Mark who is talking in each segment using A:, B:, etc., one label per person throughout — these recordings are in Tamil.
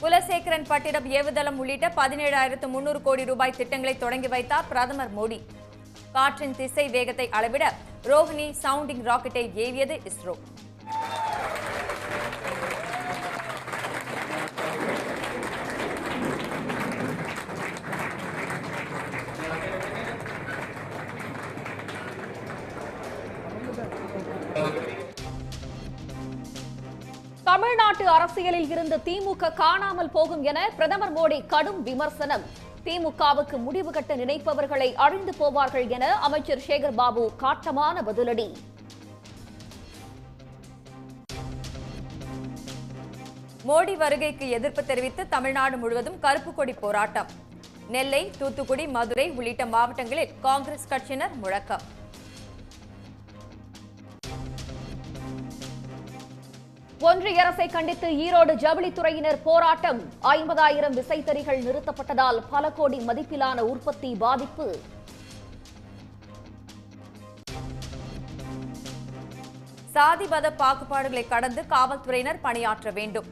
A: குலசேகரன் பட்டினம் ஏவுதளம் உள்ளிட்ட 17,300 கோடி ரூபாய் திட்டங்களை தொடங்கி வைத்தார் பிரதமர் மோடி. காற்றின் திசை வேகத்தை அளவிட ரோஹிணி சவுண்டிங் ராக்கெட்டை ஏவியது இஸ்ரோ.
B: தமிழ்நாட்டு அரசியலில் இருந்து திமுக காணாமல் போகும் என பிரதமர் மோடி கடும் விமர்சனம். திமுகவுக்கு முடிவு கட்ட நினைப்பவர்களை அழிந்து போவார்கள் என அமைச்சர் சேகர் பாபு காட்டமான பதிலடி.
A: மோடி வருகைக்கு எதிர்ப்பு தெரிவித்து தமிழ்நாடு முழுவதும் கருப்பு கொடி போராட்டம். நெல்லை, தூத்துக்குடி, மதுரை உள்ளிட்ட மாவட்டங்களில் காங்கிரஸ் கட்சியினர் முழக்கம்.
B: ஒன்றிய அரசை கண்டித்து ஈரோடு ஜவுளித்துறையினர் போராட்டம். 50,000 விசைத்தறிகள் நிறுத்தப்பட்டதால் பல கோடி மதிப்பிலான உற்பத்தி பாதிப்பு.
A: சாதி மத பாகுபாடுகளை கடந்து காவல்துறையினர் பணியாற்ற வேண்டும்.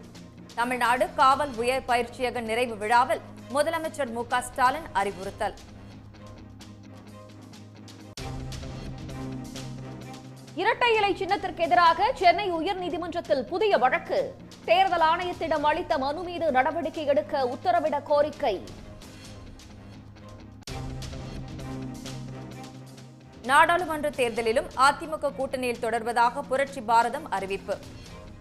A: தமிழ்நாடு காவல் உயர் பயிற்சியக நிறைவு விழாவில் முதலமைச்சர் மு க ஸ்டாலின் அறிவுறுத்தல்.
B: இரட்டை இலை சின்னத்திற்கு எதிராக சென்னை உயர்நீதிமன்றத்தில் புதிய வழக்கு. தேர்தல் ஆணையத்திடம் அளித்த மனு மீது நடவடிக்கை எடுக்க உத்தரவிட கோரிக்கை.
A: நாடாளுமன்ற தேர்தலிலும் அதிமுக கூட்டணியில் தொடர்வதாக புரட்சி பாரதம் அறிவிப்பு.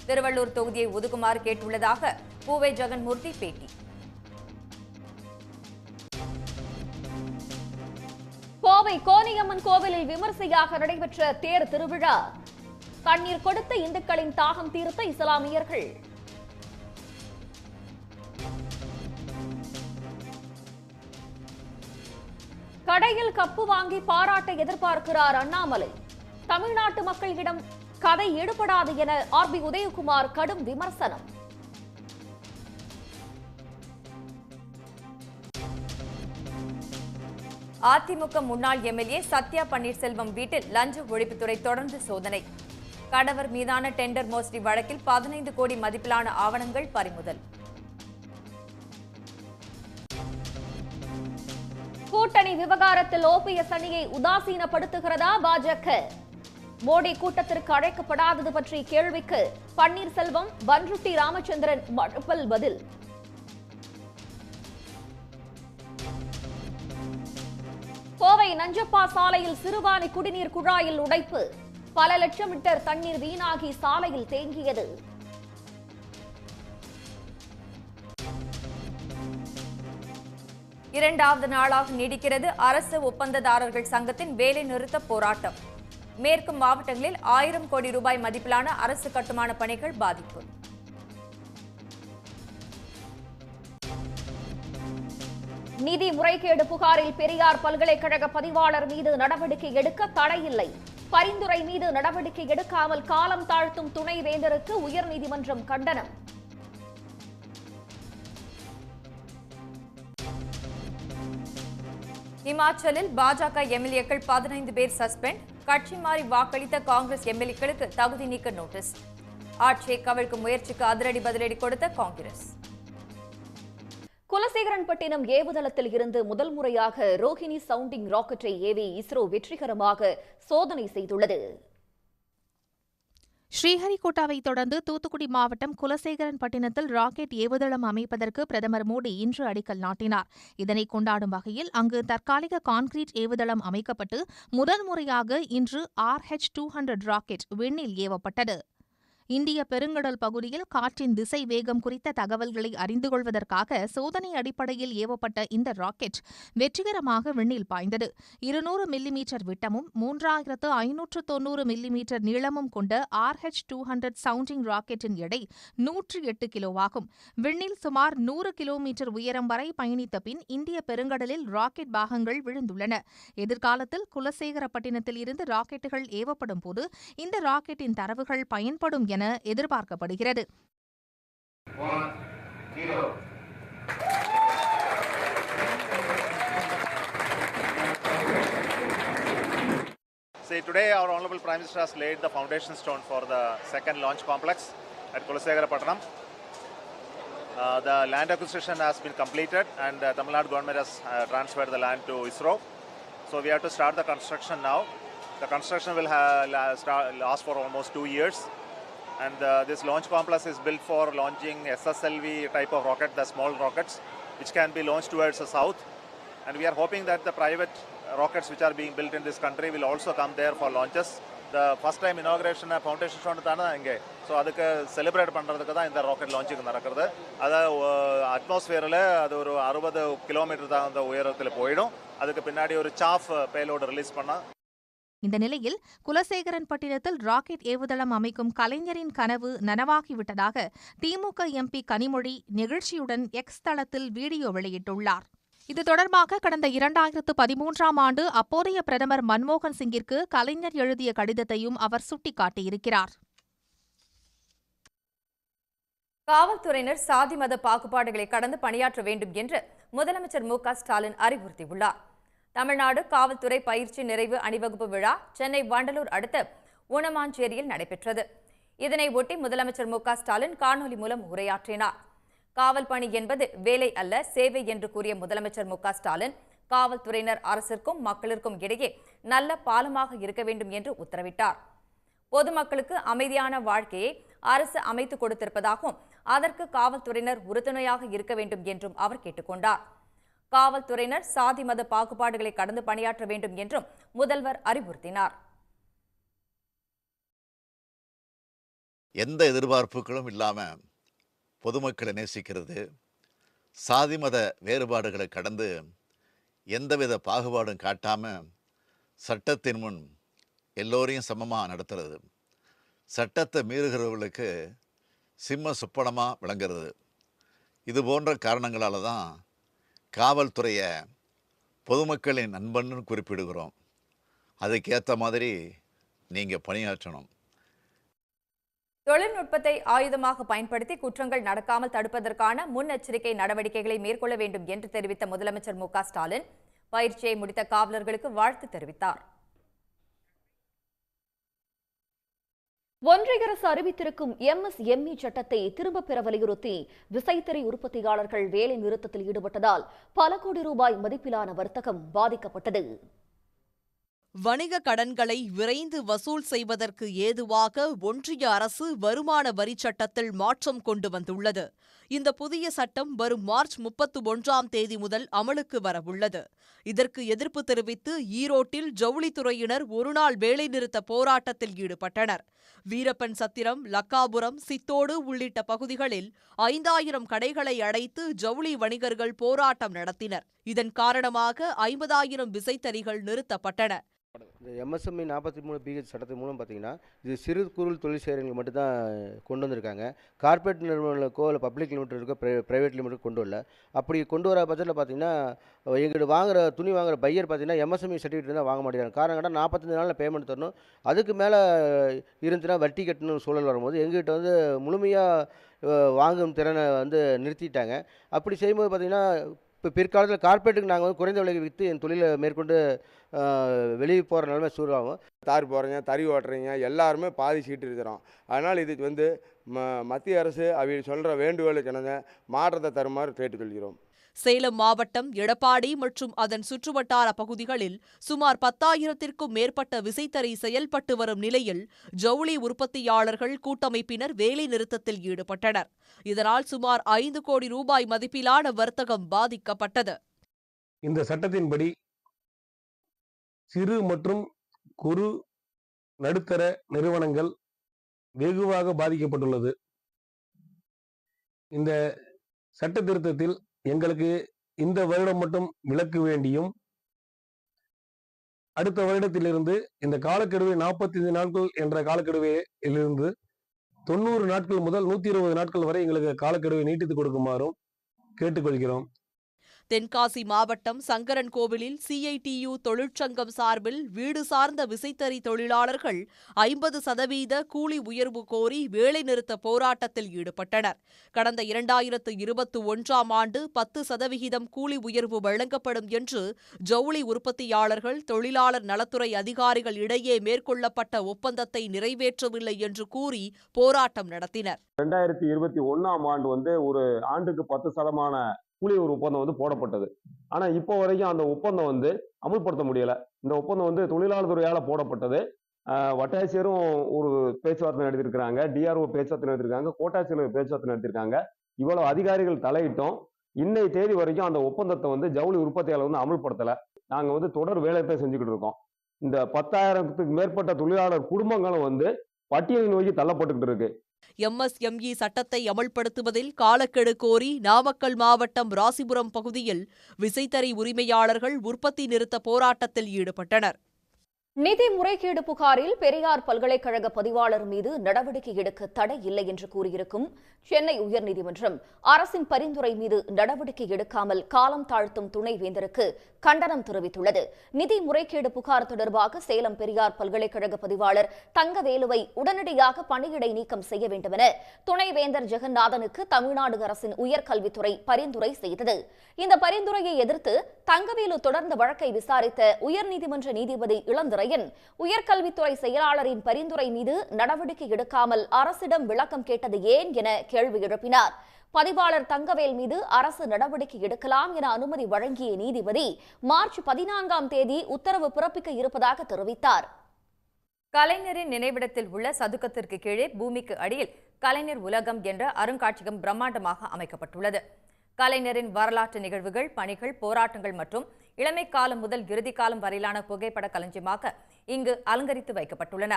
A: திருவள்ளூர் தொகுதியை ஒதுக்குமாறு கேட்டுள்ளதாக பூவை ஜெகன்மூர்த்தி பேட்டி.
B: கோவை கோனியம்மன் கோவிலில் விமர்சையாக நடைபெற்ற தேர் திருவிழா. தண்ணீர் கொடுத்த இந்துக்களின் தாகம் தீர்த்த இஸ்லாமியர்கள். கடையில் கப்பு வாங்கி பாராட்ட எதிர்பார்க்கிறார் அண்ணாமலை. தமிழ்நாட்டு மக்களிடம் கதை எடுபடாது என ஆர்பி உதயகுமார் கடும் விமர்சனம்.
A: அதிமுக முன்னாள் எம்எல்ஏ சத்யா பன்னீர்செல்வம் வீட்டில் லஞ்ச ஒழிப்புத்துறை தொடர்ந்து சோதனை. கணவர் மீதான டெண்டர் மோசடி வழக்கில் 15 கோடி மதிப்பிலான ஆவணங்கள் பறிமுதல்.
B: கூட்டணி விவகாரத்தில் ஓபிஎஸ் அணியை உதாசீனப்படுத்துகிறதா பாஜக? மோடி கூட்டத்திற்கு அழைக்கப்படாதது பற்றி கேள்விக்கு பன்னீர்செல்வம், பன்ருட்டி ராமச்சந்திரன் மறுப்பல் பதில். கோவை நஞ்சப்பா சாலையில் சிறுவாணி குடிநீர் குழாயில் உடைப்பு. பல லட்சம் லிட்டர் தண்ணீர் வீணாகி சாலையில் தேங்கியது.
A: இரண்டாவது நாளாக நீடிக்கிறது அரசு ஒப்பந்ததாரர்கள் சங்கத்தின் வேலை நிறுத்த போராட்டம். மேற்கு மாவட்டங்களில் 1000 கோடி ரூபாய் மதிப்பிலான அரசு கட்டுமான பணிகள் பாதிப்பு.
B: நிதி முறைகேடு புகாரில் பெரியார் பல்கலைக்கழக பதிவாளர் மீது நடவடிக்கை எடுக்க தடையில்லை. பரிந்துரை மீது நடவடிக்கை எடுக்காமல் காலம் தாழ்த்தும் துணைவேந்தருக்கு உயர்நீதிமன்றம் கண்டனம்.
A: இமாச்சலில் பாஜக எம்எல்ஏக்கள் 15 பேர் சஸ்பெண்ட். கட்சி மாறி வாக்களித்த காங்கிரஸ் எம்எல்ஏக்களுக்கு தகுதி நீக்க நோட்டீஸ். ஆட்சியை கவிழ்க்கும் முயற்சிக்கு அதிரடி பதிலடி கொடுத்த காங்கிரஸ்.
B: குலசேகரன்பட்டினம் ஏவுதளத்தில் இருந்து முதல் முறையாக ரோஹிணி சவுண்டிங் ராக்கெட்டை ஏவி இஸ்ரோ வெற்றிகரமாக சோதனை செய்துள்ளது.
C: ஸ்ரீஹரிகோட்டாவை தொடர்ந்து தூத்துக்குடி மாவட்டம் குலசேகரன்பட்டினத்தில் ராக்கெட் ஏவுதளம் அமைப்பதற்கு பிரதமர் மோடி இன்று அடிக்கல் நாட்டினார். இதனை கொண்டாடும் வகையில் அங்கு தற்காலிக கான்கிரீட் ஏவுதளம் அமைக்கப்பட்டு முதன்முறையாக இன்று RH-200 ராக்கெட் விண்ணில் ஏவப்பட்டது. இந்திய பெருங்கடல் பகுதியில் காற்றின் திசை வேகம் குறித்த தகவல்களை அறிந்து கொள்வதற்காக சோதனை அடிப்படையில் ஏவப்பட்ட இந்த ராக்கெட் வெற்றிகரமாக விண்ணில் பாய்ந்தது. 200 மில்லிமீட்டர் விட்டமும் 3590 மில்லிமீட்டர் நீளமும் கொண்ட RH-200 சவுண்டிங் ராக்கெட்டின் எடை 108 கிலோவாகும். விண்ணில் சுமார் 100 கிலோமீட்டர் உயரம் வரை பயணித்த பின் இந்திய பெருங்கடலில் ராக்கெட் பாகங்கள் விழுந்துள்ளன. எதிர்காலத்தில் குலசேகரப்பட்டினத்தில் இருந்து ராக்கெட்டுகள் ஏவப்படும் போது இந்த ராக்கெட்டின் தரவுகள் பயன்படும் என எதிர்பார்க்கப்படுகிறது.
D: See, today our Honorable Prime Minister has laid the foundation stone for the second launch complex at Kulasegarapatnam. The land acquisition has been completed and Tamil Nadu government has transferred the land to ISRO. So we have to start the construction now. The construction will last for almost 2 years. And this launch complex is built for launching SSLV type of rocket, the small rockets, which can be launched towards the south. And we are hoping that the private rockets which are being built in this country will also come there for launches. The first time inauguration foundation stone தான இங்கே. ஸோ அதுக்கு செலிப்ரேட் பண்ணுறதுக்கு தான் இந்த ராக்கெட் லான்ச்சிங் நடக்கிறது. அதாவது அட்மாஸ்பியரில் அது ஒரு 60 கிலோமீட்டர் தான் அந்த உயரத்தில் போயிடும். அதுக்கு பின்னாடி ஒரு சாஃப் பேலோடு ரிலீஸ் பண்ணால்.
C: இந்த நிலையில் குலசேகரன்பட்டினத்தில் ராக்கெட் ஏவுதளம் அமைக்கும் கலைஞரின் கனவு நனவாகிவிட்டதாக திமுக எம்பி கனிமொழி நெகிழ்ச்சியுடன் எக்ஸ் தளத்தில் வீடியோ வெளியிட்டுள்ளார். இது தொடர்பாக கடந்த 2013ஆம் ஆண்டு அப்போதைய பிரதமர் மன்மோகன் சிங்கிற்கு கலைஞர் எழுதிய கடிதத்தையும் அவர் சுட்டிக்காட்டியிருக்கிறார்.
A: காவல்துறையினர் சாதி மத பாகுபாடுகளை கடந்து பணியாற்ற வேண்டும் என்று முதலமைச்சர் மு.க. ஸ்டாலின் அறிவுறுத்தியுள்ளார். தமிழ்நாடு காவல்துறை பயிற்சி நிறைவு அணிவகுப்பு விழா சென்னை வண்டலூர் அடுத்த ஊனமாஞ்சேரியில் நடைபெற்றது. இதனை ஒட்டி முதலமைச்சர் மு.க. ஸ்டாலின் காணொலி மூலம் உரையாற்றினார். காவல் பணி என்பது வேலை அல்ல, சேவை என்று கூறிய முதலமைச்சர் மு.க. ஸ்டாலின் காவல்துறையினர் அரசிற்கும் மக்களிற்கும் இடையே நல்ல பாலமாக இருக்க வேண்டும் என்று உத்தரவிட்டார். பொதுமக்களுக்கு அமைதியான வாழ்க்கையை அரசு அமைத்துக் கொடுத்திருப்பதாகவும் அதற்கு காவல்துறையினர் உறுதுணையாக இருக்க வேண்டும் என்றும் அவர் கேட்டுக்கொண்டார். காவல்துறையினர் சாதி மத பாகுபாடுகளை கடந்து பணியாற்ற வேண்டும் என்றும் முதல்வர் அறிவுறுத்தினார்.
E: எந்த எதிர்பார்ப்புகளும் இல்லாம பொதுமக்களை நேசிக்கிறது, சாதி மத வேறுபாடுகளை கடந்து எந்தவித பாகுபாடும் காட்டாம சட்டத்தின் முன் எல்லோரையும் சமமாக நடத்துறது, சட்டத்தை மீறுகிறவர்களுக்கு சிம்ம சுப்பனமாக விளங்குறது, இது போன்ற காரணங்களால தான் காவல்துறையை பொதுமக்களின் நண்பன்னு குறிப்பிடுகிறோம். அதுக்கேற்ற மாதிரி நீங்கள் பணியாற்றணும்.
A: தொழில்நுட்பத்தை ஆயுதமாக பயன்படுத்தி குற்றங்கள் நடக்காமல் தடுப்பதற்கான முன்னெச்சரிக்கை நடவடிக்கைகளை மேற்கொள்ள வேண்டும் என்று தெரிவித்த முதலமைச்சர் மு.க. ஸ்டாலின் பயிற்சியை முடித்த காவலர்களுக்கு வாழ்த்து தெரிவித்தார்.
B: ஒன்றிய அரசு அறிவித்திருக்கும் MSME சட்டத்தை திரும்பப் பெற வலியுறுத்தி விசைத்தறி உற்பத்தியாளர்கள் வேலை நிறுத்தத்தில் ஈடுபட்டதால் பல கோடி ரூபாய் மதிப்பிலான வர்த்தகம் பாதிக்கப்பட்டது.
F: வணிக கடன்களை விரைந்து வசூல் செய்வதற்கு ஏதுவாக ஒன்றிய அரசு வருமான வரி சட்டத்தில் மாற்றம் கொண்டு வந்துள்ளது. இந்த புதிய சட்டம் வரும் மார்ச் 31ஆம் தேதி முதல் அமலுக்கு வரவுள்ளது. இதற்கு எதிர்ப்பு தெரிவித்து ஈரோட்டில் ஜவுளித்துறையினர் ஒருநாள் வேலைநிறுத்த போராட்டத்தில் ஈடுபட்டனர். வீரப்பன் சத்திரம், லக்காபுரம், சித்தோடு உள்ளிட்ட பகுதிகளில் 5000 கடைகளை அடைத்து ஜவுளி வணிகர்கள் போராட்டம் நடத்தினர். இதன் காரணமாக 50000 விசைத்தறிகள் நிறுத்தப்பட்டன.
G: இந்த MSME 43BH சட்டத்தின் மூலம் பார்த்தீங்கன்னா இது சிறு குறு தொழில் செய்கிறவங்களுக்கு மட்டும்தான் கொண்டு வந்திருக்காங்க. கார்ப்பரேட் நிறுவனங்களுக்கோ இல்லை பப்ளிக் லிமிட்டருக்கோ ப்ரைவேட் லிமிட்டருக்கு கொண்டு வரல. அப்படி கொண்டு வர பட்சத்தில் பார்த்தீங்கன்னா எங்கிட்ட துணி வாங்குற பையர் பார்த்தீங்கன்னா MSME சர்டிஃபிகேட் தான் வாங்க மாட்டேங்கிறாங்க. காரணம் கேட்டால் 45 நாளில் பேமெண்ட் தரணும், அதுக்கு மேலே இருந்துச்சுன்னா வட்டி கட்டணும் சூழல் வரும்போது எங்ககிட்ட முழுமையாக வாங்கும் திறனை நிறுத்திட்டாங்க. அப்படி செய்யும்போது பார்த்தீங்கன்னா இப்போ பிற்காலத்தில் கார்ப்பரேட்டுக்கு நாங்கள் குறைந்த விலைக்கு விற்று என் தொழிலை மேற்கொண்டு வெளியே போகிற நிலைமை சூறாகும்.
H: தார் போகிறீங்க, தறி ஓட்டுறீங்க, எல்லாருமே பாதி சீட்டு இருக்கிறோம். அதனால் இது மத்திய அரசு அவங்க சொல்கிற வேண்டுகோளுக்கு இணங்க மாற்றத்தை தருமாறு கேட்டுக்கொள்கிறோம்.
F: சேலம் மாவட்டம் எடப்பாடி மற்றும் அதன் சுற்றுவட்டார பகுதிகளில் சுமார் 10,000த்திற்கும் மேற்பட்ட விசைத்தறி செயல்பட்டு வரும் நிலையில் ஜவுளி உற்பத்தியாளர்கள் கூட்டமைப்பினர் வேலை நிறுத்தத்தில் ஈடுபட்டனர். இதனால் சுமார் 5 கோடி ரூபாய் மதிப்பிலான வர்த்தகம் பாதிக்கப்பட்டது.
I: இந்த சட்டத்தின்படி சிறு மற்றும் குறு நடுத்தர நிறுவனங்கள் வெகுவாக பாதிக்கப்பட்டுள்ளது. இந்த சட்ட திருத்தத்தில் எங்களுக்கு இந்த வருடம் மட்டும் விலக்கு வேண்டியும் அடுத்த வருடத்திலிருந்து இந்த காலக்கெடுவை 45 நாட்கள் என்ற காலக்கெடுவையிலிருந்து 90 நாட்கள் முதல் 120 நாட்கள் வரை எங்களுக்கு காலக்கெடுவை நீட்டித்து கொடுக்குமாறும் கேட்டுக்கொள்கிறோம்.
F: தென்காசி மாவட்டம் சங்கரன்கோவிலில் CITU தொழிற்சங்கம் சார்பில் வீடு சார்ந்த விசைத்தறி தொழிலாளர்கள் 50% கூலி உயர்வு கோரி வேலைநிறுத்த போராட்டத்தில் ஈடுபட்டனர். கடந்த 2021ஆம் ஆண்டு 10% கூலி உயர்வு வழங்கப்படும் என்று ஜவுளி உற்பத்தியாளர்கள், தொழிலாளர் நலத்துறை அதிகாரிகள் இடையே மேற்கொள்ளப்பட்ட ஒப்பந்தத்தை நிறைவேற்றவில்லை என்று கூறி போராட்டம் நடத்தினர்.
I: 2021ஆம் ஆண்டு ஒரு ஆண்டுக்கு 10% கூலி ஒரு ஒப்பந்தம் போடப்பட்டது. ஆனா இப்போ வரைக்கும் அந்த ஒப்பந்தம் அமல்படுத்த முடியல. இந்த ஒப்பந்தம் தொழிலாளர் துறையால போடப்பட்டது. வட்டாட்சியரும் ஒரு பேச்சுவார்த்தை நடத்திருக்கிறாங்க, DRO பேச்சுவார்த்தை நடத்திருக்காங்க, கோட்டாட்சியர் பேச்சுவார்த்தை நடத்திருக்காங்க. இவ்வளவு அதிகாரிகள் தலையிட்டோம். இன்னைய தேதி வரைக்கும் அந்த ஒப்பந்தத்தை ஜவுளி உற்பத்தியாளர் அமல்படுத்தல. நாங்க தொடர் வேலையை செஞ்சுக்கிட்டு இருக்கோம். இந்த 10,000க்கு மேற்பட்ட தொழிலாளர் குடும்பங்களும் பட்டியலை நோக்கி தள்ளப்பட்டுக்கிட்டு இருக்கு.
F: MSME சட்டத்தை அமல்படுத்துவதில் காலக்கெடு கோரி நாமக்கல் மாவட்டம் ராசிபுரம் பகுதியில் விசைத்தறி உரிமையாளர்கள் உற்பத்தி நிறுத்த போராட்டத்தில் ஈடுபட்டனர்.
B: நிதி முறைகேடு புகாரில் பெரியார் பல்கலைக்கழக பதிவாளர் மீது நடவடிக்கை எடுக்க தடை இல்லை என்று கூறியிருக்கும் சென்னை உயர்நீதிமன்றம் அரசின் பரிந்துரை மீது நடவடிக்கை எடுக்காமல் காலம் தாழ்த்தும் துணைவேந்தருக்கு கண்டனம் தெரிவித்துள்ளது. நிதி முறைகேடு புகார் தொடர்பாக சேலம் பெரியார் பல்கலைக்கழக பதிவாளர் தங்கவேலுவை உடனடியாக பணியிடை நீக்கம் செய்ய வேண்டும் என துணைவேந்தர் ஜெகநாதனுக்கு தமிழ்நாடு அரசின் உயர்கல்வித்துறை பரிந்துரை செய்தது. இந்த பரிந்துரையை எதிர்த்து தங்கவேலு தொடர்ந்த வழக்கை விசாரித்த உயர்நீதிமன்ற நீதிபதி இளந்திரையன் உயர்கல்வித்துறை செயலாளரின் பரிந்துரை மீது நடவடிக்கை எடுக்காமல் அரசிடம் விளக்கம் கேட்டது ஏன் என கேள்வி எழுப்பினார். பதிவாளர் தங்கவேல் மீது அரசு நடவடிக்கை எடுக்கலாம் என அனுமதி வழங்கிய நீதிபதி மார்ச் 14ஆம் தேதி உத்தரவு பிறப்பிக்க இருப்பதாக தெரிவித்தார்.
A: கலைஞரின் நினைவிடத்தில் உள்ள சதுக்கத்திற்கு கீழே பூமிக்கு அடியில் கலைஞர் உலகம் என்ற அருங்காட்சியகம் பிரம்மாண்டமாக அமைக்கப்பட்டுள்ளது. கலைஞரின் வரலாற்று நிகழ்வுகள், பணிகள், போராட்டங்கள் மற்றும் இளமை காலம் முதல் இறுதி காலம் வரையிலான புகைப்பட களஞ்சியமாக இங்கு அலங்கரித்து வைக்கப்பட்டுள்ளன.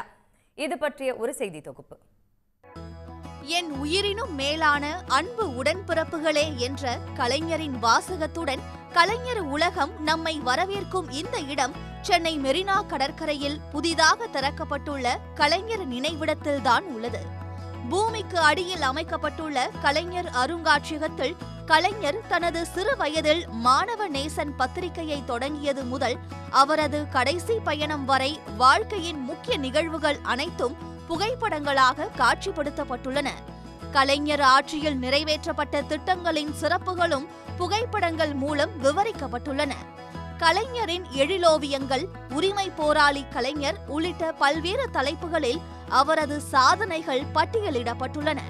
A: இது பற்றிய ஒரு செய்தி தொகுப்பு.
J: என் உயிரினும் மேலான அன்பு உடன்பிறப்புகளே என்ற கலைஞரின் வாசகத்துடன் கலைஞர் உலகம் நம்மை வரவேற்கும் இந்த இடம் சென்னை மெரினா கடற்கரையில் புதிதாக திறக்கப்பட்டுள்ள கலைஞர் நினைவிடத்தில்தான் உள்ளது. பூமிக்கு அடியில் அமைக்கப்பட்டுள்ள கலைஞர் அருங்காட்சியகத்தில் கலைஞர் தனது சிறு வயதில் மாணவ நேசன் பத்திரிகையை தொடங்கியது முதல் அவரது கடைசி பயணம் வரை வாழ்க்கையின் முக்கிய நிகழ்வுகள் அனைத்தும் புகைப்படங்களாக காட்சிப்படுத்தப்பட்டுள்ளன. கலைஞர் ஆட்சியில் நிறைவேற்றப்பட்ட திட்டங்களின் சிறப்புகளும் புகைப்படங்கள் மூலம் விவரிக்கப்பட்டுள்ளன. கலைஞரின் எழிலோவியங்கள், உரிமை போராளி கலைஞர் உள்ளிட்ட பல்வேறு தலைப்புகளில் அவரது சாதனைகள் பட்டியலிடப்பட்டுள்ளன.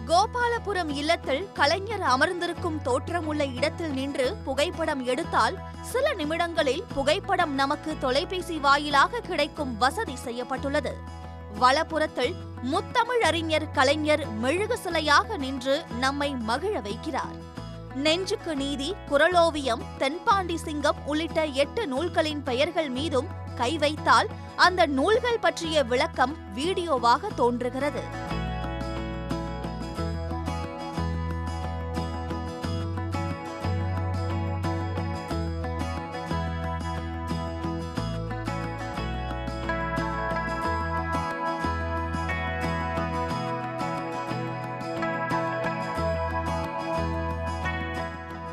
J: கோபாலபுரம் இல்லத்தில் கலைஞர் அமர்ந்திருக்கும் தோற்றமுள்ள இடத்தில் நின்று புகைப்படம் எடுத்தால் சில நிமிடங்களில் புகைப்படம் நமக்கு தொலைபேசி வாயிலாக கிடைக்கும் வசதி செய்யப்பட்டுள்ளது. வலப்புறத்தில் முத்தமிழறிஞர் கலைஞர் மெழுகு சிலையாக நின்று நம்மை மகிழ வைக்கிறார். நெஞ்சுக்கு நீதி, குறளோவியம், தென்பாண்டி சிங்கம் உள்ளிட்ட 8 நூல்களின் பெயர்கள் மீதும் கை வைத்தால் அந்த நூல்கள் பற்றிய விளக்கம் வீடியோவாக தோன்றுகிறது.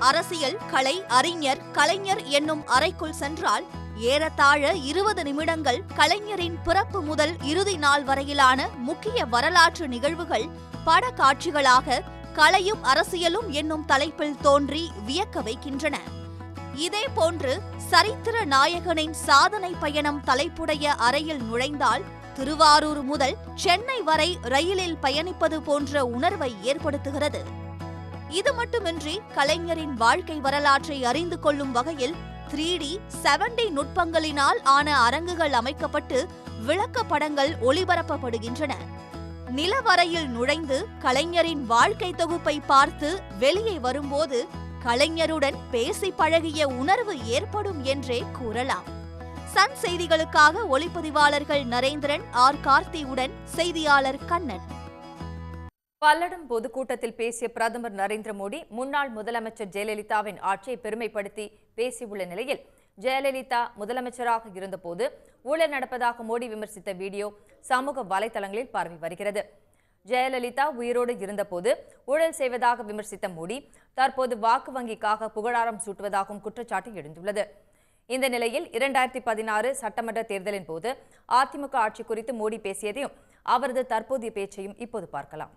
J: அரசியல், கலை, அறிஞர், கலைஞர் என்னும் அறைக்குள் சென்றால் ஏறத்தாழ 20 நிமிடங்கள் கலைஞரின் பிறப்பு முதல் இறுதி நாள் வரையிலான முக்கிய வரலாற்று நிகழ்வுகள் படக்காட்சிகளாக கலையும் அரசியலும் என்னும் தலைப்பில் தோன்றி வியக்க வைக்கின்றன. இதேபோன்று சரித்திர நாயகனின் சாதனை பயணம் தலைப்புடைய அறையில் நுழைந்தால் திருவாரூர் முதல் சென்னை வரை ரயிலில் பயணிப்பது போன்ற உணர்வை ஏற்படுத்துகிறது. இது மட்டுமின்றி கலைஞரின் வாழ்க்கை வரலாற்றை அறிந்து கொள்ளும் வகையில் 3D, 7D நுட்பங்களினால் ஆன அரங்குகள் அமைக்கப்பட்டு விளக்க படங்கள் ஒளிபரப்பப்படுகின்றன. நிலவரையில் நுழைந்து கலைஞரின் வாழ்க்கை தொகுப்பை பார்த்து வெளியே வரும்போது கலைஞருடன் பேசி பழகிய உணர்வு ஏற்படும் என்றே கூறலாம். சன் செய்திகளுக்காக ஒளிப்பதிவாளர்கள் நரேந்திரன், ஆர். கார்த்தியுடன் செய்தியாளர் கண்ணன்.
A: பல்லடம் பொதுக்கூட்டத்தில் பேசிய பிரதமர் நரேந்திர மோடி முன்னாள் முதலமைச்சர் ஜெயலலிதாவின் ஆட்சியை பெருமைப்படுத்தி பேசியுள்ள நிலையில் ஜெயலலிதா முதலமைச்சராக இருந்தபோது ஊழல் நடப்பதாக மோடி விமர்சித்த வீடியோ சமூக வலைதளங்களில் பரவி வருகிறது. ஜெயலலிதா உயிரோடு இருந்தபோது ஊழல் செய்வதாக விமர்சித்த மோடி தற்போது வாக்கு வங்கிக்காக புகழாரம் சூட்டுவதாகவும் குற்றச்சாட்டு எழுந்துள்ளது. இந்த நிலையில் 2016 சட்டமன்ற தேர்தலின் போது அதிமுக ஆட்சி குறித்து மோடி பேசியதையும் அவரது தற்போதைய பேச்சையும் இப்போது பார்க்கலாம்.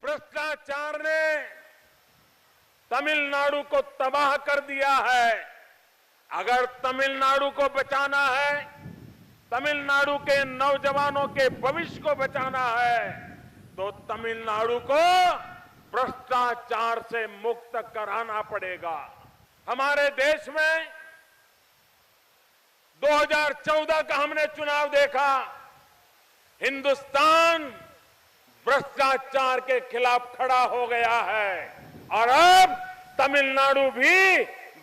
K: भ्रष्टाचार ने तमिलनाडु को तबाह कर दिया है। अगर तमिलनाडु को बचाना है, तमिलनाडु के नौजवानों के भविष्य को बचाना है, तो तमिलनाडु को भ्रष्टाचार से मुक्त कराना पड़ेगा। हमारे देश में 2014 का हमने चुनाव देखा। हिंदुस्तान भ्रष्टाचार के खिलाफ खड़ा हो गया है और अब तमिलनाडु भी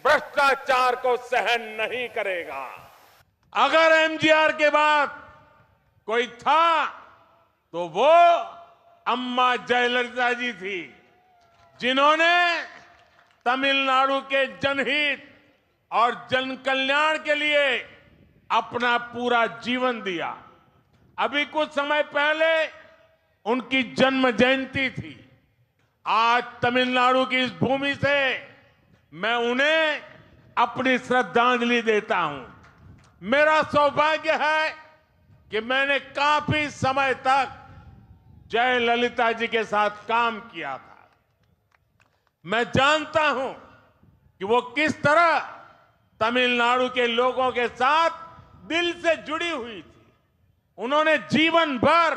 K: भ्रष्टाचार को सहन नहीं करेगा। अगर एमजीआर के बाद कोई था तो वो अम्मा जयललिता जी थी, जिन्होंने तमिलनाडु के जनहित और जन कल्याण के लिए अपना पूरा जीवन दिया। अभी कुछ समय पहले उनकी जन्म जयंती थी। आज तमिलनाडु की इस भूमि से मैं उन्हें अपनी श्रद्धांजलि देता हूं। मेरा सौभाग्य है कि मैंने काफी समय तक जयललिता जी के साथ काम किया था। मैं जानता हूं कि वो किस तरह तमिलनाडु के लोगों के साथ दिल से जुड़ी हुई थी। उन्होंने जीवन भर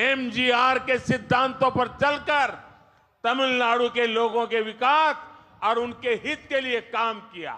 K: एमजीआर के सिद्धांतों पर चलकर तमिलनाडु के लोगों के विकास और उनके हित के लिए काम किया।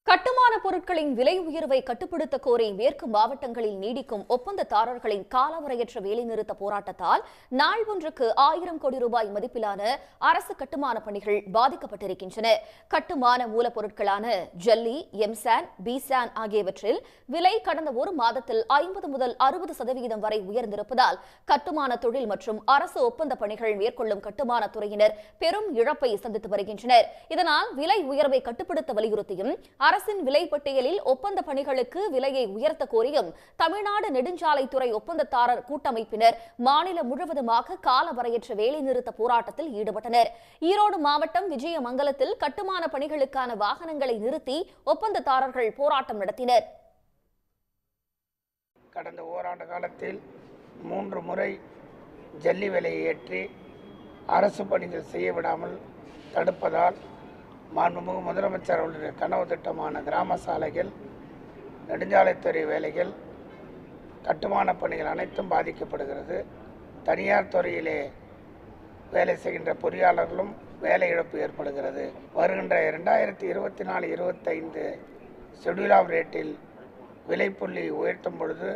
B: கட்டுமான பொருட்களின் விலை உயர்வை கட்டுப்படுத்த கோரி மேற்கு மாவட்டங்களில் நீடிக்கும் ஒப்பந்ததாரர்களின் காலவரையற்ற வேலைநிறுத்த போராட்டத்தால் நாள் ஒன்றுக்கு 1000 கோடி ரூபாய் மதிப்பிலான அரசு கட்டுமான பணிகள் பாதிக்கப்பட்டிருக்கின்றன. கட்டுமான மூலப்பொருட்களான ஜல்லி, எம்சான், பிசான் ஆகியவற்றில் விலை கடந்த ஒரு மாதத்தில் 50 முதல் 60% வரை உயர்ந்திருப்பதால் கட்டுமான தொழில் மற்றும் அரசு ஒப்பந்த பணிகள் மேற்கொள்ளும் கட்டுமான துறையினர் பெரும் இழப்பை சந்தித்து வருகின்றனர். இதனால் விலை உயர்வை கட்டுப்படுத்த வலியுறுத்தியும் அரசின் விலை பட்டியலில் ஒப்பந்த பணிகளுக்கு விலையை உயர்த்த கோரியும் தமிழ்நாடு நெடுஞ்சாலைத்துறை ஒப்பந்ததாரர் கூட்டமைப்பினர் மாநிலம் முழுவதுமாக காலவரையற்ற வேலைநிறுத்த போராட்டத்தில் ஈடுபட்டனர். ஈரோடு மாவட்டம் விஜயமங்கலத்தில் கட்டுமான பணிகளுக்கான வாகனங்களை நிறுத்தி ஒப்பந்ததாரர்கள் போராட்டம் நடத்தினர்.
L: கடந்த ஓராண்டு காலத்தில் 3 முறை ஜல்லி விலையை ஏற்றி அரசு பணிகள் செய்ய விடாமல் தடுப்பதால் மாண்புமிகு முதலமைச்சர் அவர்களுடைய கனவு திட்டமான கிராம சாலைகள், நெடுஞ்சாலைத்துறை வேலைகள், கட்டுமான பணிகள் அனைத்தும் பாதிக்கப்படுகிறது. தனியார் துறையிலே வேலை செய்கின்ற பொறியாளர்களும் வேலை இழப்பு ஏற்படுகிறது. வருகின்ற 2024-25 ஷெட்யூல் ஆஃப் ரேட்டில் விலைப்புள்ளி உயர்த்தும் பொழுது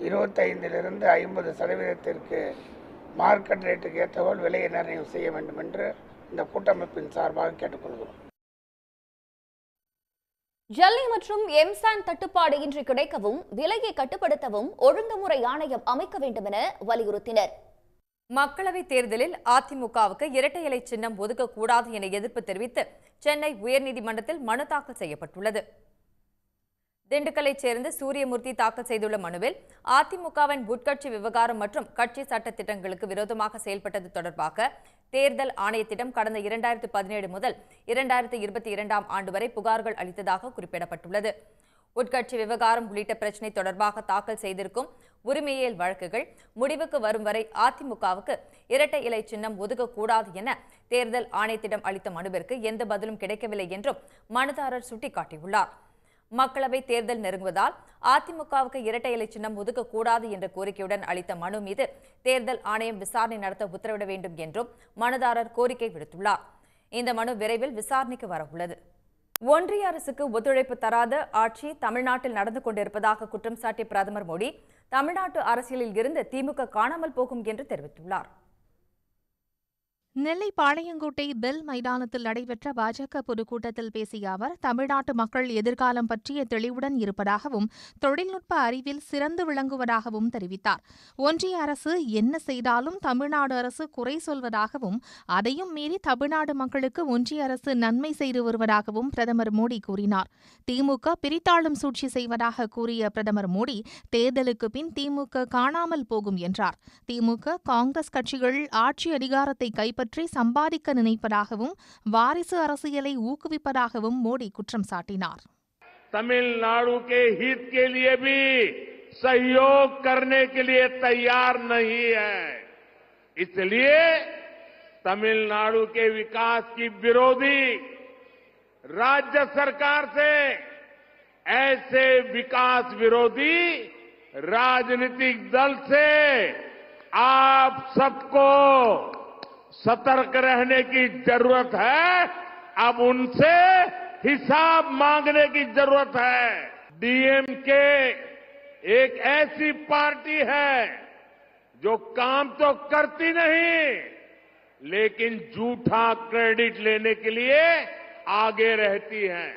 L: 25% 50% மார்க்கெட் ரேட்டுக்கு ஏற்றபோல் விலையை நிர்ணயம் செய்ய வேண்டும் என்று இந்த கூட்டமைப்பின் சார்பாக கேட்டுக்கொள்கிறோம்.
B: ஜல்லி மற்றும் எம்சான் தட்டுப்பாடு இன்றி கிடைக்கவும் விலையை கட்டுப்படுத்தவும் ஒழுங்குமுறை ஆணையம் அமைக்க வேண்டும் என வலியுறுத்தினர்.
A: மக்களவைத் தேர்தலில் அதிமுகவுக்கு இரட்டை இலை சின்னம் ஒதுக்கக்கூடாது என எதிர்ப்பு தெரிவித்து சென்னை உயர்நீதிமன்றத்தில் மனு தாக்கல் செய்யப்பட்டுள்ளது. திண்டுக்கல்லைச் சேர்ந்த சூரியமூர்த்தி தாக்கல் செய்துள்ள மனுவில் அதிமுகவின் உட்கட்சி விவகாரம் மற்றும் கட்சி சட்ட திட்டங்களுக்கு விரோதமாக செயல்பட்டது தொடர்பாக தேர்தல் ஆணையத்திடம் கடந்த 2017 முதல் 2022 ஆண்டு வரை புகார்கள் அளித்ததாக குறிப்பிடப்பட்டுள்ளது. உட்கட்சி விவகாரம் உள்ளிட்ட பிரச்சினை தொடர்பாக தாக்கல் செய்திருக்கும் உரிமையியல் வழக்குகள் முடிவுக்கு வரும் வரை அதிமுகவுக்கு இரட்டை இலை சின்னம் ஒதுக்கக்கூடாது என தேர்தல் ஆணையத்திடம் அளித்த மனுவிற்கு எந்த பதிலும் கிடைக்கவில்லை என்றும் மனுதாரர் சுட்டிக்காட்டியுள்ளார். மக்களவை தேர்தல் நெருங்குவதால் அதிமுகவுக்கு இரட்டை இலை சின்னம் ஒதுக்கக்கூடாது என்ற கோரிக்கையுடன் அளித்த மனு மீது தேர்தல் ஆணையம் விசாரணை நடத்த உத்தரவிட வேண்டும் என்றும் மனுதாரர் கோரிக்கை விடுத்துள்ளார். இந்த மனு விரைவில் விசாரணைக்கு வரவுள்ளது. ஒன்றிய அரசுக்கு ஒத்துழைப்பு தராத ஆட்சி தமிழ்நாட்டில் நடந்து கொண்டிருப்பதாக குற்றம் சாட்டிய பிரதமர் மோடி தமிழ்நாட்டு அரசியலில் இருந்து திமுக காணாமல் போகும் என்று தெரிவித்துள்ளார்.
C: நெல்லை பாளையங்கோட்டை பெல் மைதானத்தில் நடைபெற்ற பாஜக பொதுக்கூட்டத்தில் பேசிய அவர், தமிழ்நாட்டு மக்கள் எதிர்காலம் பற்றிய தெளிவுடன் இருப்பதாகவும் தொழில்நுட்ப அறிவில் சிறந்து விளங்குவதாகவும் தெரிவித்தார். ஒன்றிய அரசு என்ன செய்தாலும் தமிழ்நாடு அரசு குறை சொல்வதாகவும், அதையும் மீறி தமிழ்நாடு மக்களுக்கு ஒன்றிய அரசு நன்மை செய்து வருவதாகவும் பிரதமர் மோடி கூறினார். திமுக பிரித்தாளும் சூழ்ச்சி செய்வதாக கூறிய பிரதமர் மோடி, தேர்தலுக்கு பின் திமுக காணாமல் போகும் என்றார். திமுக, காங்கிரஸ் கட்சிகள் ஆட்சி அதிகாரத்தை கைப்பற்றி சம்பாதிக்க நினைப்பதாகவும் வாரிசு அரசியலை ஊக்குவிப்பதாகவும் மோடி குற்றம் சாட்டினார்.
K: तमिलनाडु के हित के लिए भी सहयोग करने के लिए तैयार नहीं है, इसलिए तमिलनाडु के विकास की विरोधी राज्य सरकार से ऐसे विकास विरोधी राजनीतिक दल से आप सबको सतर्क रहने की जरूरत है. अब उनसे हिसाब मांगने की जरूरत है. डीएमके एक ऐसी पार्टी है जो काम तो करती नहीं, लेकिन झूठा क्रेडिट लेने के लिए आगे रहती है.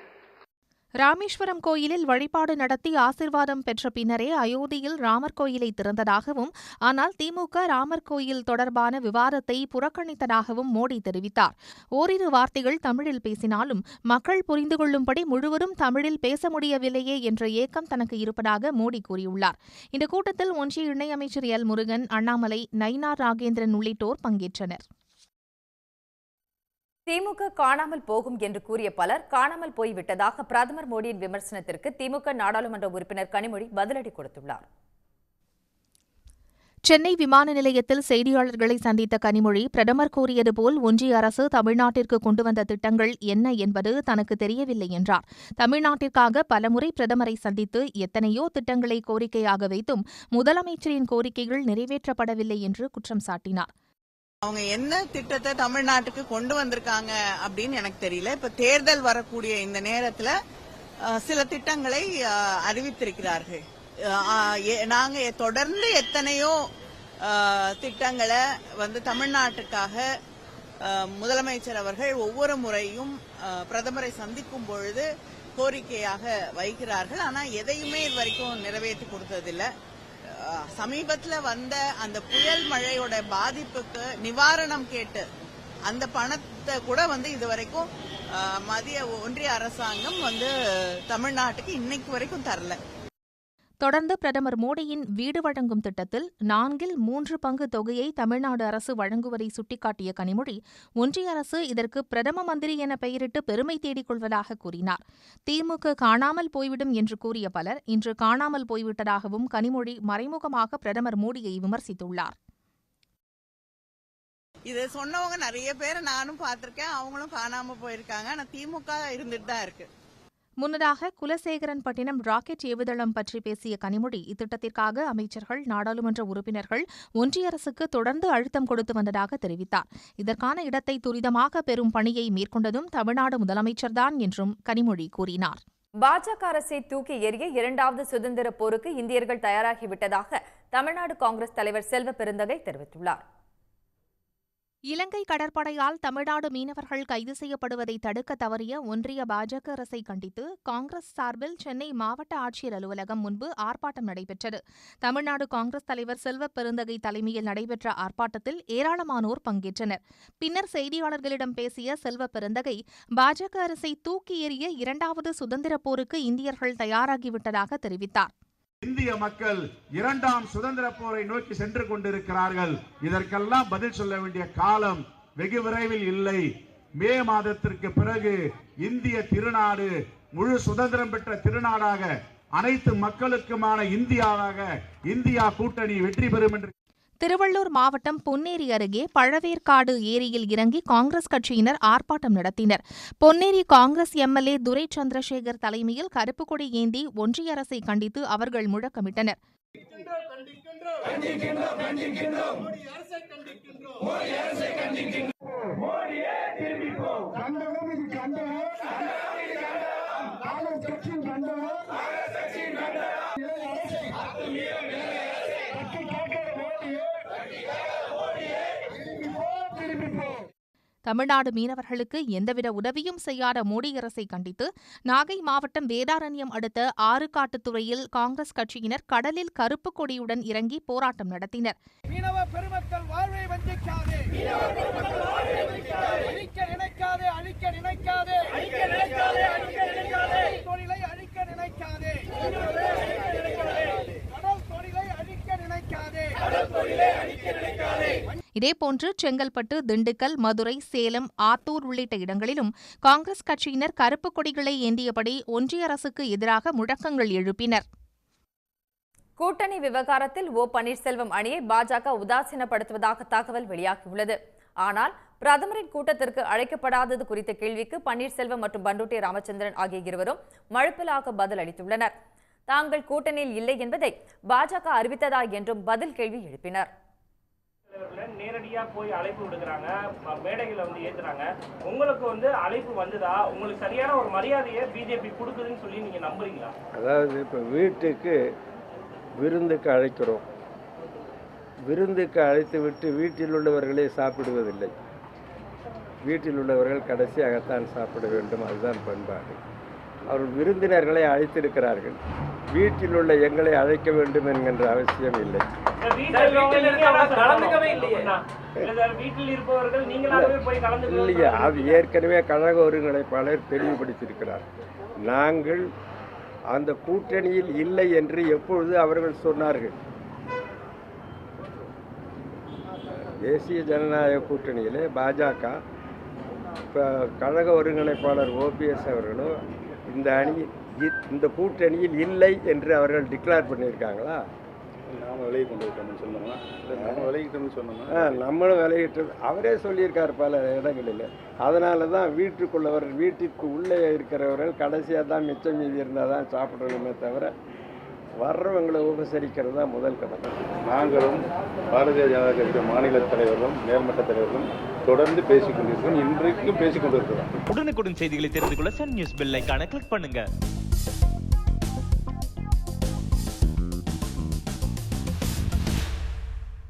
C: ராமேஸ்வரம் கோயிலில் வழிபாடு நடத்தி ஆசிர்வாதம் பெற்ற பின்னரே அயோத்தியில் ராமர் கோயிலை திறந்ததாகவும், ஆனால் திமுக ராமர் கோயில் தொடர்பான விவாதத்தை புறக்கணித்ததாகவும் மோடி தெரிவித்தார். ஓரிரு வார்த்தைகள் தமிழில் பேசினாலும் மக்கள் புரிந்து கொள்ளும்படி முழுவதும் தமிழில் பேச முடியவில்லையே என்ற ஏக்கம் தனக்கு இருப்பதாக மோடி கூறியுள்ளார். இந்த கூட்டத்தில் ஒன்றிய இணையமைச்சர் எல் முருகன், அண்ணாமலை, நயினார் நாகேந்திரன் உள்ளிட்டோர் பங்கேற்றனர்.
A: திமுக காணாமல் போகும் என்று கூறிய பலர் காணாமல் போய்விட்டதாக பிரதமர் மோடியின் விமர்சனத்திற்கு திமுக நாடாளுமன்ற உறுப்பினர் கனிமொழி பதிலடி கொடுத்துள்ளார்.
C: சென்னை விமான நிலையத்தில் செய்தியாளர்களை சந்தித்த கனிமொழி, பிரதமர் கூறியது போல் ஒன்றிய அரசு தமிழ்நாட்டிற்கு கொண்டு வந்த திட்டங்கள் என்ன என்பது தனக்கு தெரியவில்லை என்றார். தமிழ்நாட்டிற்காக பலமுறை பிரதமரை சந்தித்து எத்தனையோ திட்டங்களை கோரிக்கையாக வைத்தும் முதலமைச்சரின் கோரிக்கைகள் நிறைவேற்றப்படவில்லை என்று குற்றம் சாட்டினார்.
M: அவங்க என்ன திட்டத்தை தமிழ்நாட்டுக்கு கொண்டு வந்திருக்காங்க அப்படின்னு எனக்கு தெரியல. இப்ப தேர்தல் வரக்கூடிய இந்த நேரத்துல சில திட்டங்களை அறிவித்திருக்கிறார்கள். நாங்க தொடர்ந்து எத்தனையோ திட்டங்களை தமிழ்நாட்டுக்காக முதலமைச்சர் அவர்கள் ஒவ்வொரு முறையும் பிரதமரை சந்திக்கும் பொழுது கோரிக்கையாக வைக்கிறார்கள். ஆனா எதையுமே இது வரைக்கும் நிறைவேற்றி கொடுத்ததில்லை. சமீபத்துல வந்த அந்த புயல் மழையோட பாதிப்புக்கு நிவாரணம் கேட்டு அந்த பணத்தை கூட இதுவரைக்கும் மத்திய ஒன்றிய அரசாங்கம் தமிழ்நாட்டுக்கு இன்னைக்கு வரைக்கும் தரல.
C: தொடர்ந்து பிரதமர் மோடியின் வீடு வழங்கும் திட்டத்தில் 3 பங்கு தொகையை தமிழ்நாடு அரசு வழங்குவதை சுட்டிக்காட்டிய கனிமொழி, ஒன்றிய அரசு இதற்கு பிரதம மந்திரி என பெயரிட்டு பெருமை தேடிக் கொள்வதாக கூறினார். திமுக காணாமல் போய்விடும் என்று கூறிய பலர் இன்று காணாமல் போய்விட்டதாகவும் கனிமொழி மறைமுகமாக பிரதமர் மோடியை விமர்சித்துள்ளார்.
M: இதை சொன்னவங்க நிறைய பேர் நானும் பார்த்திருக்கேன். அவங்களும் காணாம போயிருக்காங்க. ஆனா திமுக இருந்துட்டு தான் இருக்கு.
C: முன்னதாக குலசேகரன்பட்டினம் ராக்கெட் ஏவுதளம் பற்றி பேசிய கனிமொழி, இத்திட்டத்திற்காக அமைச்சர்கள், நாடாளுமன்ற உறுப்பினர்கள் ஒன்றிய அரசுக்கு தொடர்ந்து அழுத்தம் கொடுத்து வந்ததாக தெரிவித்தார். இதற்கான இடத்தை துரிதமாக பெறும் பணியை மேற்கொண்டதும் தமிழ்நாடு முதலமைச்சர்தான் என்றும் கனிமொழி கூறினார்.
A: பாஜக அரசை தூக்கி எறிய 2வது சுதந்திர போருக்கு இந்தியர்கள் தயாராகிவிட்டதாக தமிழ்நாடு காங்கிரஸ் தலைவர் செல்வ பெருந்தகை தெரிவித்துள்ளார்.
C: இலங்கை கடற்படையால் தமிழ்நாடு மீனவர்கள் கைது செய்யப்படுவதை தடுக்க தவறிய ஒன்றிய பாஜக அரசை கண்டித்து காங்கிரஸ் சார்பில் சென்னை மாவட்ட ஆட்சியர் அலுவலகம் முன்பு ஆர்ப்பாட்டம் நடைபெற்றது. தமிழ்நாடு காங்கிரஸ் தலைவர் செல்வ பெருந்தகை தலைமையில் நடைபெற்ற ஆர்ப்பாட்டத்தில் ஏராளமானோர் பங்கேற்றனர். பின்னர் செய்தியாளர்களிடம் பேசிய செல்வ பெருந்தகை, பாஜக அரசை தூக்கி எறிய 2வது சுதந்திர போருக்கு இந்தியர்கள் தயாராகிவிட்டதாக தெரிவித்தார்.
N: இந்திய மக்கள் 2ஆம் சுதந்திர போரை நோக்கி சென்று கொண்டிருக்கிறார்கள். இதற்கெல்லாம் பதில் சொல்ல வேண்டிய காலம் வெகு விரைவில் இல்லை. மே மாதத்திற்கு பிறகு இந்திய திருநாடு முழு சுதந்திரம் பெற்ற திருநாடாக, அனைத்து மக்களுக்குமான இந்தியாவாக இந்தியா கூட்டணி வெற்றி பெறும் என்று.
C: திருவள்ளூர் மாவட்டம் பொன்னேரி அருகே பழவேற்காடு ஏரியில் இறங்கி காங்கிரஸ் கட்சியினர் ஆர்ப்பாட்டம் நடத்தினர். பொன்னேரி காங்கிரஸ் எம்எல்ஏ துரை சந்திரசேகர் தலைமையில் கருப்பு கொடி ஏந்தி ஒன்றிய அரசை கண்டித்து அவர்கள் முழக்கமிட்டனர். தமிழ்நாடு மீனவர்களுக்கு எந்தவித உதவியும் செய்யாத மோடி அரசை கண்டித்து நாகை மாவட்டம் வேதாரண்யம் அடுத்த ஆறுகாட்டுத்துறையில் காங்கிரஸ் கட்சியினர் கடலில் கருப்பு கொடியுடன் இறங்கி போராட்டம் நடத்தினர்.
O: மீனவ பெருமக்கள் வாழ்வை வஞ்சிக்காதே, அழிக்க நினைக்காதே, அழிக்க நினைக்காதே, தொழிலை அழிக்க நினைக்காதே, கடல் தொழிலை அழிக்க நினைக்காதே.
C: இதேபோன்று செங்கல்பட்டு, திண்டுக்கல், மதுரை, சேலம், ஆத்தூர் உள்ளிட்ட இடங்களிலும் காங்கிரஸ் கட்சியினர் கருப்பு கொடிகளை ஏந்தியபடி ஒன்றிய அரசுக்கு எதிராக முழக்கங்கள் எழுப்பினர்.
A: கூட்டணி விவகாரத்தில் ஓ பன்னீர்செல்வம் அணியை பாஜக உதாசீனப்படுத்துவதாக தகவல் வெளியாகியுள்ளது. ஆனால் பிரதமரின் கூட்டத்திற்கு அழைக்கப்படாதது குறித்த கேள்விக்கு பன்னீர்செல்வம் மற்றும் பண்டூட்டி ராமச்சந்திரன் ஆகிய இருவரும் மழுப்பலாக பதில் அளித்துள்ளனர். தாங்கள் கூட்டணியில் இல்லை என்பதை பாஜக அறிவித்ததா என்றும் பதில் கேள்வி எழுப்பினர்.
P: நேரடியா போய் அழைப்பு விடுக்கிறாங்க, மேடைகளை ஏத்துறாங்க. உங்களுக்கு அழைப்பு வந்ததா? உங்களுக்கு சரியான ஒரு மரியாதையை பிஜேபி கொடுக்குதுன்னு சொல்லி நீங்க நம்புறீங்களா?
Q: அதாவது இப்போ வீட்டுக்கு விருந்துக்கு அழைக்கிறோம், விருந்துக்கு அழைத்து விட்டு வீட்டில் உள்ளவர்களே சாப்பிடுவதில்லை. வீட்டில் உள்ளவர்கள் கடைசியாகத்தான் சாப்பிட வேண்டும், அதுதான் பண்பாடு. அவர்கள் விருந்தினர்களை அழைத்திருக்கிறார்கள், வீட்டில் உள்ள எங்களை அழைக்க வேண்டும் என்கின்ற அவசியம் இல்லை. இல்லையா, அது ஏற்கனவே கழக ஒருங்கிணைப்பாளர் தெளிவுபடுத்தியிருக்கிறார். நாங்கள் அந்த கூட்டணியில் இல்லை என்று எப்பொழுது அவர்கள் சொன்னார்கள்? தேசிய ஜனநாயக கூட்டணியிலே பாஜக கழக ஒருங்கிணைப்பாளர் ஓபிஎஸ் அவர்களும் இந்த கூட்டணியில் இல்லை என்று அவர்கள் டிக்ளேர் பண்ணியிருக்காங்களா? நம்மளும் விலகிட்டது அவரே சொல்லியிருக்கார் பல இடங்களில். அதனால தான் வீட்டுக்குள்ளவர்கள், வீட்டிற்கு உள்ளே இருக்கிறவர்கள் கடைசியாக தான் மிச்சம் மீதி இருந்தால் தான் சாப்பிடணுமே தவிர வர்றவங்களை உபசரிக்கிறது தான் முதல் கடமை.
R: நாங்களும் பாரதிய ஜனதா கட்சி மாநில தலைவர்களும் மேல்மட்ட தலைவர்களும் தொடர்ந்து பேசிக் கொண்டிருக்கிறோம், இன்றைக்கும் பேசிக் கொண்டிருக்கிறோம்.
S: உடனுக்குடன் செய்திகளை தெரிந்து கொள்ள சன் நியூஸ் பெல் ஐகானை கிளிக் பண்ணுங்க.